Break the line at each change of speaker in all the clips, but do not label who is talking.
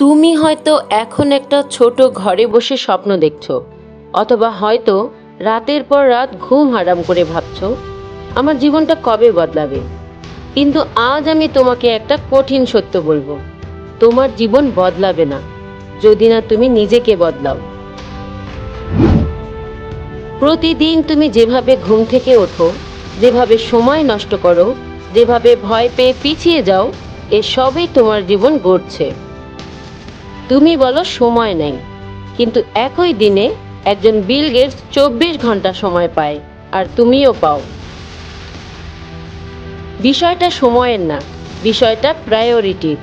তুমি হয়তো এখন একটা ছোট ঘরে বসে স্বপ্ন দেখছো, অথবা হয়তো রাতের পর রাত ঘুম হারাম করে ভাবছো আমার জীবনটা কবে বদলাবে। কিন্তু আজ আমি তোমাকে একটা কঠিন সত্য বলবো, তোমার জীবন বদলাবে না যদি না তুমি নিজেকে বদলাও। প্রতিদিন তুমি যেভাবে ঘুম থেকে ওঠো, যেভাবে সময় নষ্ট করো, যেভাবে ভয় পেয়ে পিছিয়ে যাও, এসবই তোমার জীবন গড়ছে। তুমি বলো সময় নেই, কিন্তু একই দিনে একজন বিল গেটস 24 ঘন্টা সময় পায়, আর তুমিও পাও। বিষয়টা সময়ের না, বিষয়টা প্রায়োরিটির।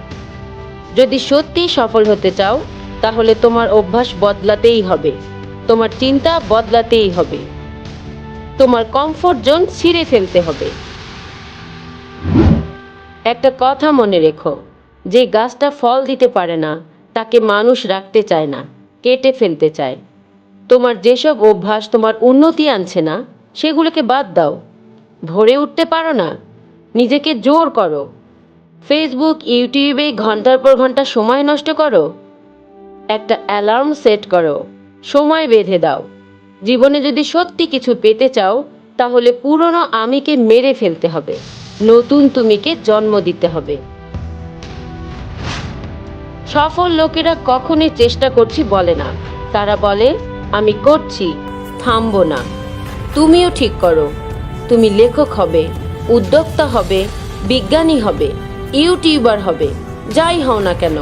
যদি সত্যি সফল হতে চাও, তাহলে তোমার অভ্যাস বদলাতেই হবে, তোমার চিন্তা বদলাতেই হবে, তোমার কমফোর্ট জোন ছিঁড়ে ফেলতে হবে। একটা কথা মনে রেখো, যে গাছটা ফল দিতে পারে না তাকে মানুষ রাখতে চায় না, কেটে ফেলতে চায়। তোমার যেসব অভ্যাস তোমার উন্নতি আনছে না, সেগুলোকে বাদ দাও। ভোরে উঠতে পারো না, নিজেকে জোর করো। ফেসবুক ইউটিউবে ঘন্টার পর ঘন্টা সময় নষ্ট করো, একটা অ্যালার্ম সেট করো, সময় বেঁধে দাও। জীবনে যদি সত্যি কিছু পেতে চাও, তাহলে পুরনো আমিকে মেরে ফেলতে হবে, নতুন তুমিকে জন্ম দিতে হবে। সফল লোকেরা কখনোই চেষ্টা করছি বলে না, তারা বলে আমি করছি, থামবো না। তুমিও ঠিক করো, তুমি লেখক হবে, উদ্যোক্তা হবে, বিজ্ঞানী হবে, ইউটিউবার হবে, যাই হও না কেন,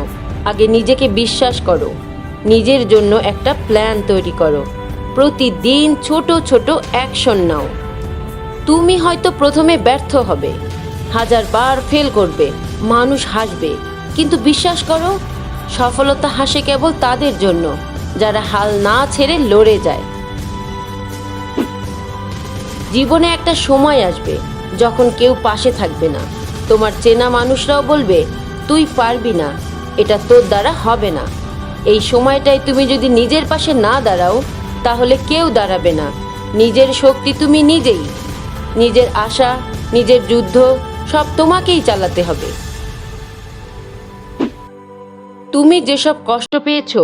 আগে নিজেকে বিশ্বাস করো। নিজের জন্য একটা প্ল্যান তৈরি করো, প্রতিদিন ছোট ছোট অ্যাকশন নাও। তুমি হয়তো প্রথমে ব্যর্থ হবে, 1000বার ফেল করবে, মানুষ হাসবে, কিন্তু বিশ্বাস করো, সফলতা হাসে কেবল তাদের জন্য যারা হাল না ছেড়ে লড়ে যায়। জীবনে একটা সময় আসবে যখন কেউ পাশে থাকবে না, তোমার চেনা মানুষরাও বলবে তুই পারবি না, এটা তোর দ্বারা হবে না। এই সময়টায় তুমি যদি নিজের পাশে না দাঁড়াও, তাহলে কেউ দাঁড়াবে না। নিজের শক্তি তুমি নিজেই, নিজের আশা, নিজের যুদ্ধ সব তোমাকেই চালাতে হবে। তুমি যেসব কষ্ট পেয়েছো,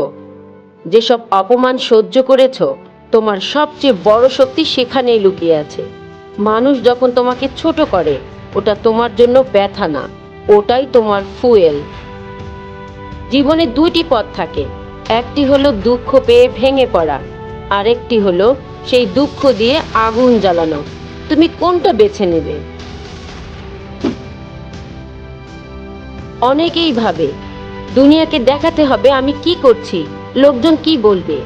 যেসব অপমান সহ্য করেছো, তোমার সবচেয়ে বড় শক্তি সেখানেই লুকিয়ে আছে। মানুষ যখন তোমাকে ছোট করে, ওটা তোমার জন্য ব্যথা না, ওটাই তোমার ফুয়েল। জীবনে দুইটি পথ থাকে, একটি হলো দুঃখ পেয়ে ভেঙে পড়া, আরেকটি হলো সেই দুঃখ দিয়ে আগুন জ্বালানো। তুমি কোনটা বেছে নেবে? অনেকেই ভাবে দুনিয়াকে দেখাতে হবে আমি কি করছি, লোকজন কি বলবে।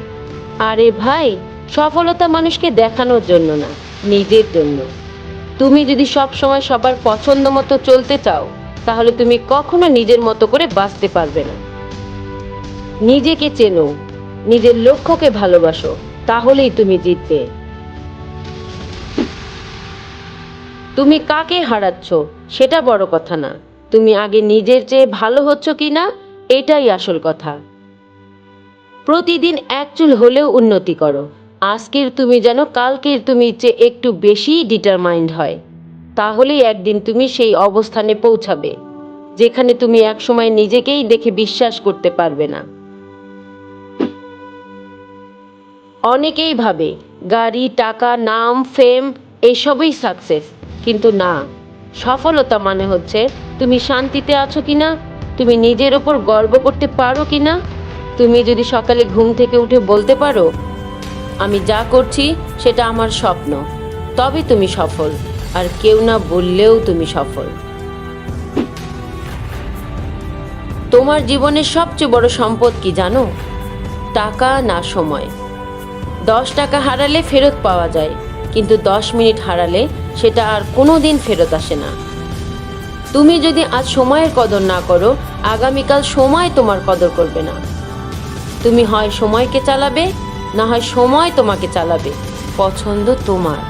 আরে ভাই, সফলতা মানুষকে দেখানোর জন্য না, নিজের জন্য। তুমি যদি সব সময় সবার পছন্দ মতো চলতে চাও, তাহলে তুমি কখনো নিজের মতো করে বাঁচতে পারবে না। নিজেকে চেনো, নিজের লক্ষ্যকে ভালোবাসো, তাহলেই তুমি জিতবে। তুমি কাকে হারাচ্ছ সেটা বড় কথা না, তুমি আগে নিজের চেয়ে ভালো হচ্ছ কিনা এটাই আসল কথা। প্রতিদিন এক চুল হলেও উন্নতি করো, আজকের তুমি যেন কালকের তুমি চেয়ে একটু বেশি ডিটারমাইন্ড হয়। তাহলেই একদিন তুমি সেই অবস্থানে পৌঁছাবে যেখানে তুমি একসময় নিজেকেই দেখে বিশ্বাস করতে পারবে না। অনেকেই ভাবে গাড়ি, টাকা, নাম, ফেম এসবই সাকসেস, কিন্তু না। সফলতা মানে হচ্ছে তুমি শান্তিতে আছো কিনা, তুমি নিজের ওপর গর্ব করতে পারো কিনা। তুমি যদি সকালে ঘুম থেকে উঠে বলতে পারো আমি যা করছি সেটা আমার স্বপ্ন, তবে তুমি সফল, আর কেউ না বললেও তুমি সফল। তোমার জীবনের সবচেয়ে বড় সম্পদ কি জানো? টাকা না সময়। 10 টাকা হারালে ফেরত পাওয়া যায়, কিন্তু 10 মিনিট হারালে সেটা আর কোনো দিন ফেরত আসে না। তুমি যদি আজ সময়ের কদর না করো, আগামীকাল সময় তোমার কদর করবে না। তুমি হয় সময়কে চালাবে, না হয় সময় তোমাকে চালাবে, পছন্দ তোমার।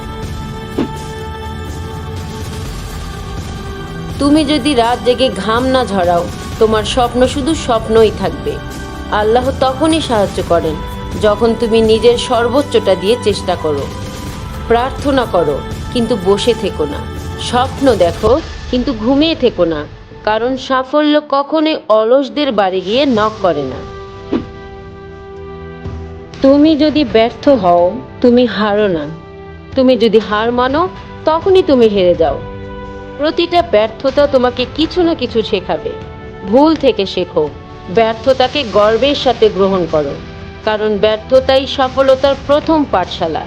তুমি যদি রাত জেগে ঘাম না ঝরাও, তোমার স্বপ্ন শুধু স্বপ্নই থাকবে। আল্লাহ তখনই সাহায্য করেন যখন তুমি নিজের সর্বোচ্চটা দিয়ে চেষ্টা করো। প্রার্থনা করো, কিন্তু বসে থেকো না। স্বপ্ন দেখো, কিন্তু ঘুমিয়ে থেকো না। কারণ সাফল্য কখনোই অলসদের বাড়ি গিয়ে নক করে না। তুমি যদি ব্যর্থ হও, তুমি হারো না। তুমি যদি হার মানো, তখনই তুমি হেরে যাও। প্রতিটা ব্যর্থতা তোমাকে কিছু না কিছু শেখাবে। ভুল থেকে শেখো, ব্যর্থতাকে গর্বের সাথে গ্রহণ করো, কারণ ব্যর্থতাই সফলতার প্রথম পাঠশালা।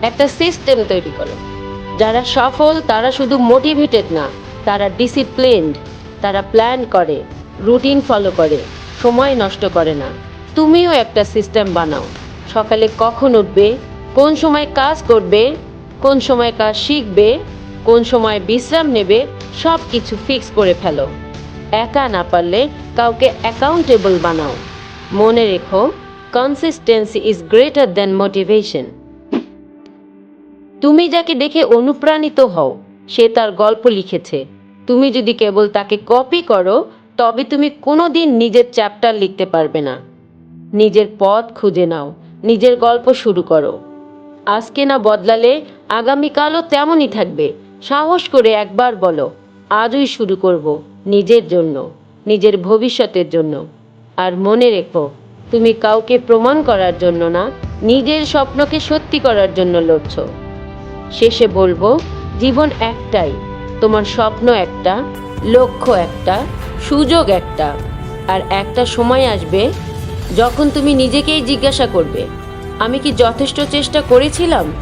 একটা সিস্টেম তৈরি করো। যারা সফল তারা শুধু মোটিভেটেড না, তারা ডিসিপ্লিনড। তারা প্ল্যান করে, রুটিন ফলো করে, সময় নষ্ট করে না। তুমিও একটা সিস্টেম বানাও। সকালে কখন উঠবে, কোন সময় কাজ করবে, কোন সময় কাজ শিখবে, কোন সময় বিশ্রাম নেবে, সব কিছু ফিক্স করে ফেলো। একা না পারলে কাউকে অ্যাকাউন্টেবল বানাও। মনে রেখো, consistency is greater than motivation. তুমি যাকে দেখে অনুপ্রাণিত হও, সে তার গল্প লিখেছে। তুমি যদি কেবল তাকে কপি করো, তবে তুমি কোনোদিন নিজের চ্যাপ্টার লিখতে পারবে না। নিজের পথ খুঁজে নাও, নিজের গল্প শুরু করো। আজকে না বদলালে আগামীকালও তেমনই থাকবে। সাহস করে একবার বলো, আজই শুরু করব, নিজের জন্য, নিজের ভবিষ্যতের জন্য। আর মনে রেখো, তুমি কাউকে প্রমাণ করার জন্য না, নিজের স্বপ্নকে সত্যি করার জন্য লড়ছ। শেষে বলবো, জীবন একটাই, তোমার স্বপ্ন একটা, লক্ষ্য একটা, সুযোগ একটা। আর একটা সময় আসবে যখন তুমি নিজেকেই জিজ্ঞাসা করবে, আমি কি যথেষ্ট চেষ্টা করেছিলাম?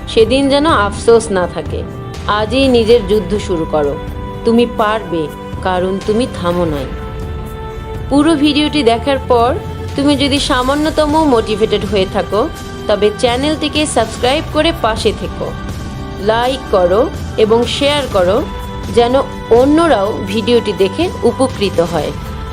সেদিন যেন আফসোস না থাকে। আজই নিজের যুদ্ধ শুরু করো। তুমি পারবে, কারণ তুমি থামো নাই। পুরো ভিডিওটি দেখার পর তুমি যদি সামান্যতম মোটিভেটেড হয়ে থাকো, তবে চ্যানেলটিকে সাবস্ক্রাইব করে পাশে থেকো। লাইক করো এবং শেয়ার করো, যেন অন্যরাও ভিডিওটি দেখে উপকৃত হয়।